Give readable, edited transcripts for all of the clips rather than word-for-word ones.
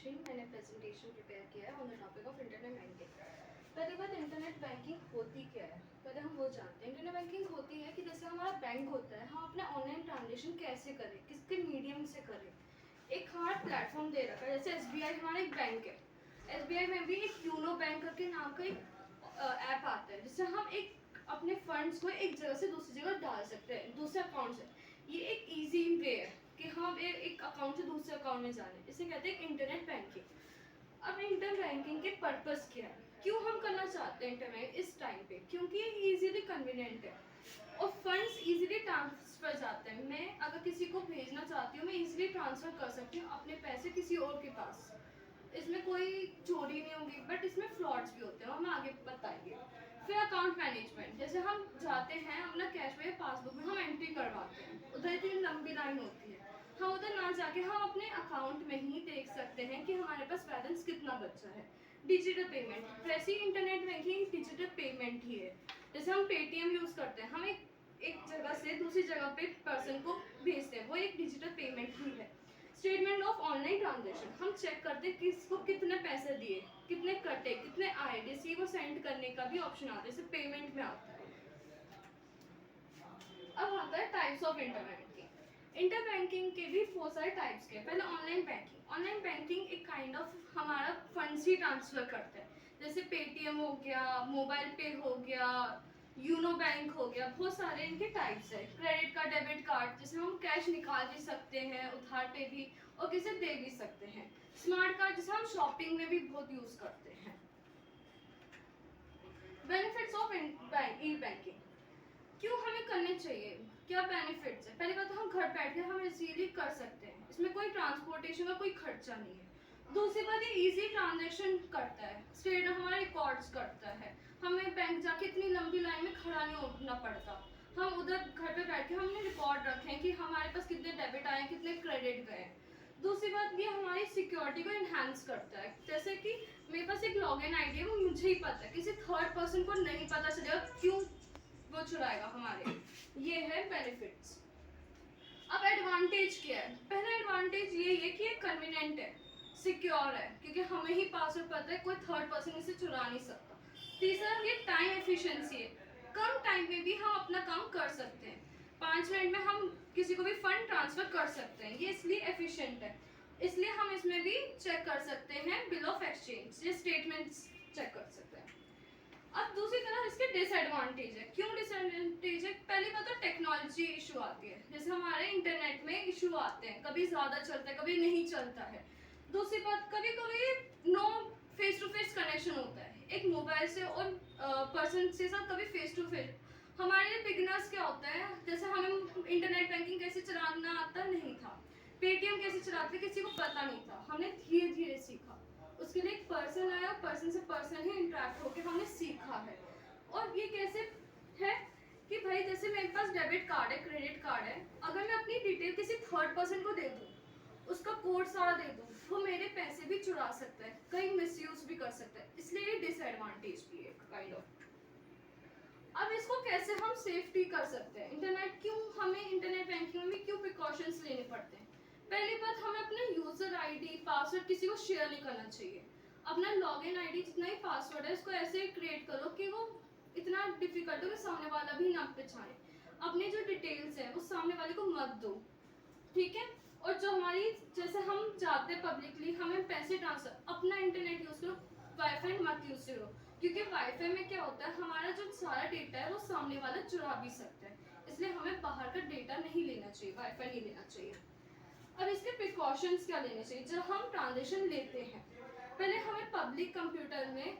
मीनाक्षी। मैंने presentation prepare किया है on the topic of internet banking. पहली बात, इंटरनेट बैंकिंग होती क्या है, पहले हम वो जानते हैं। इंटरनेट बैंकिंग होती है कि जैसे हमारा बैंक होता है, हम अपना ऑनलाइन ट्रांजेक्शन कैसे करें, किसके मीडियम से करें। एक हमारा प्लेटफॉर्म दे रखा है, जैसे SBI हमारा एक बैंक है। SBI में भी एक यूनो बैंक करके नाम का एक ऐप आता है, जिससे हम एक अपने फंड्स को एक जगह से दूसरी जगह डाल सकते हैं, दूसरे अकाउंट से। ये एक ईजी वे है कि हम एक अकाउंट से दूसरे अकाउंट में जाने, इसे कहते हैं इंटरनेट बैंकिंग। अब इंटर बैंकिंग के पर्पस क्या है, क्यों हम करना चाहते हैं इंटरनेट इस टाइम पे? क्योंकि ये इजीली कन्वीनियंट है और फंड्स इजीली ट्रांसफर जाते हैं। मैं अगर किसी को भेजना चाहती हूँ, मैं इजीली ट्रांसफर कर सकती हूँ अपने पैसे किसी और के पास। इसमें कोई चोरी नहीं होगी, बट इसमें फ्रॉड्स भी होते हैं, हम आगे बताएंगे। फिर अकाउंट मैनेजमेंट, जैसे हम जाते हैं अपना कैश में पासबुक में हम एंट्री करवाते हैं, उधर इतनी लंबी लाइन होती है, हम उधर ना जाके हम अपने अकाउंट में ही देख सकते हैं कि हमारे पास बैलेंस कितना बचा है। डिजिटल पेमेंट, वैसे ही इंटरनेट बैंकिंग डिजिटल पेमेंट ही है। जैसे हम पेटीएम यूज करते हैं, हम एक जगह से दूसरी जगह पे पर्सन को भेजते हैं, वो एक डिजिटल पेमेंट ही है। स्टेटमेंट ऑफ ऑनलाइन ट्रांजेक्शन, हम चेक करते हैं किसको कितने पैसे दिए, कितने कटे, कितने आए। रिसीव और सेंड करने का भी ऑप्शन आता है, जैसे पेमेंट में आता है। अब आता है types of inter banking. Inter banking के भी बहुत सारे टाइप्स के। पहले ऑनलाइन बैंकिंग। ऑनलाइन बैंकिंग एक काइंड ऑफ हमारा फंड्स ही ट्रांसफर करता है, जैसे पेटीएम हो गया, मोबाइल पे हो गया, यूनो बैंक हो गया, बहुत सारे इनके टाइप्स है। क्रेडिट कार्ड, डेबिट कार्ड, जैसे हम कैश निकाल भी सकते हैं उधार पे भी और किसे दे भी सकते हैं। स्मार्ट कार्ड, जैसे हम शॉपिंग में भी बहुत यूज करते हैं। बेनिफिट्स ऑफ ई बैंकिंग, क्यों हमें करने चाहिए, क्या बेनिफिट्स है? पहली बात तो हम घर बैठ के हम इजीली कर सकते हैं, इसमें कोई ट्रांसपोर्टेशन का कोई खर्चा नहीं है। दूसरी बात, ये इजी ट्रांजैक्शन करता है, स्टेट हमारे रिकॉर्ड्स करता है, हमें बैंक जाके इतनी लंबी लाइन में खड़ा नहीं होना पड़ता। हम उधर घर पे बैठ के हमने रिकॉर्ड रखे हैं कि हमारे पास कितने डेबिट आए, कितने क्रेडिट गए। दूसरी बात, ये हमारी सिक्योरिटी को इन्हांस करता है, जैसे कि मेरे पास एक लॉगिन आईडी है, वो मुझे ही पता है, किसी थर्ड पर्सन को नहीं पता चलेगा, क्यों वो चुराएगा हमारे। ये है बेनिफिट्स। अब एडवांटेज क्या है? पहला एडवांटेज ये है कि ये कन्वीनियंट है, सिक्योर है, क्योंकि हमें ही पासवर्ड पता है, कोई थर्ड पर्सन इसे चुरा नहीं सकता। तीसरा, ये टाइम एफिशिएंसी है, कम टाइम में भी हम अपना काम कर सकते हैं। 5 मिनट में हम किसी को भी फंड ट्रांसफर कर सकते हैं, ये इसलिए एफिशिएंट है। इसलिए हम इसमें भी चेक कर सकते हैं बिल ऑफ एक्सचेंज, ये स्टेटमेंट्स चेक कर सकते हैं। अब दूसरी तरफ इसके डिसएडवांटेज है। क्यों डिसएडवांटेज है? पहली बात तो टेक्नोलॉजी इशू आती है, जैसे हमारे इंटरनेट में इशू आते हैं, कभी ज्यादा चलता है, कभी नहीं चलता है। दूसरी बात, कभी कभी no face to face connection होता है एक मोबाइल से और पर्सन से साथ, कभी फेस टू फेस। हमारे लिए बिगिनर्स क्या होता है, जैसे हमें इंटरनेट बैंकिंग कैसे चलाना आता नहीं था, पेटीएम कैसे चलाते किसी को पता नहीं था, हमने धीरे धीरे सीखा। उसके लिए एक पर्सन आया, पर्सन से पर्सन ही इंटरेक्ट होकर हमने सीखा है। और ये कैसे है कि भाई जैसे मेरे पास डेबिट कार्ड है, क्रेडिट कार्ड है, अगर मैं अपनी डिटेल किसी थर्ड पर्सन को दे दूँ, उसका कोड सारा दे दूँ, वो मेरे पैसे भी चुरा सकता है, कहीं मिसयूज भी कर सकता है, इसलिए ये डिसएडवांटेज भी है काइंड ऑफ। अब इसको कैसे हम सेफ्टी कर सकते हैं? इंटरनेट क्यों, हमें इंटरनेट बैंकिंग में क्यों प्रिकॉशंस लेने पड़ते हैं? पहली बात, हमें अपना यूजर आईडी पासवर्ड किसी को शेयर नहीं करना चाहिए। अपना लॉगिन आईडी जितना ही पासवर्ड है उसको ऐसे क्रिएट करो कि वो इतना डिफिकल्ट हो कि सामने वाला भी ना पहचाने। अपनी जो डिटेल्स है उस सामने वाले को मत दो, ठीक है? और जो हमारी, जैसे हम जाते हैं पब्लिकली, हमें पैसे ट्रांसफर, अपना इंटरनेट यूज करो, वाईफाई मत यूज करो, क्योंकि वाईफाई में क्या होता है, हमारा जो सारा डेटा है वो सामने वाला चुरा भी सकता है, इसलिए हमें बाहर का डेटा नहीं लेना चाहिए, वाईफाई नहीं लेना चाहिए। अब इसके प्रिकॉशंस क्या लेने चाहिए जब हम ट्रांजेक्शन लेते हैं? पहले हमें पब्लिक कंप्यूटर में,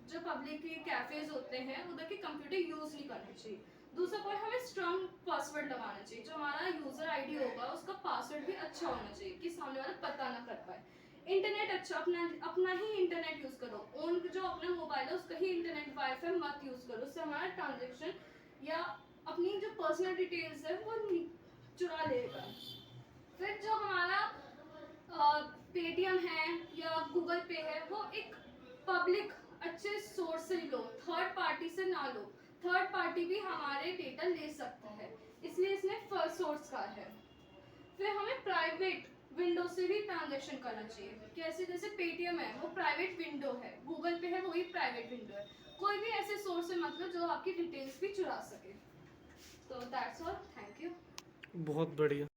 जो पब्लिक के कैफेज होते हैं, उधर के कंप्यूटर यूज नहीं करने चाहिए। दूसरा पॉइंट, हमें स्ट्रॉन्ग पासवर्ड लगाना चाहिए, जो हमारा यूजर आईडी होगा उसका पासवर्ड भी अच्छा होना चाहिए कि सामने वाला पता ना कर पाए। इंटरनेट अच्छा, अपना ही इंटरनेट यूज करो, ओन जो अपना मोबाइल है उसका ही इंटरनेट, वाईफाई मत यूज करो, उससे हमारा ट्रांजेक्शन या अपनी जो पर्सनल डिटेल्स है वो चुरा लेगा। फिर जो हमारा पेटीएम है या गूगल पे है, वो एक पब्लिक अच्छे सोर्स से लो, थर्ड पार्टी से ना लो, थर्ड पार्टी भी हमारे डेटा ले सकता है, इसलिए इसने फर्स्ट सोर्स का है। फिर हमें प्राइवेट विंडो से भी ट्रांजेक्शन करना चाहिए। कैसे, जैसे पेटीएम है वो प्राइवेट विंडो है, गूगल पे है वही प्राइवेट विंडो है। कोई भी ऐसे सोर्स से मतलब जो आपकी डिटेल्स भी चुरा सके। तो दैट्स ऑल, थैंक यू। बहुत बढ़िया।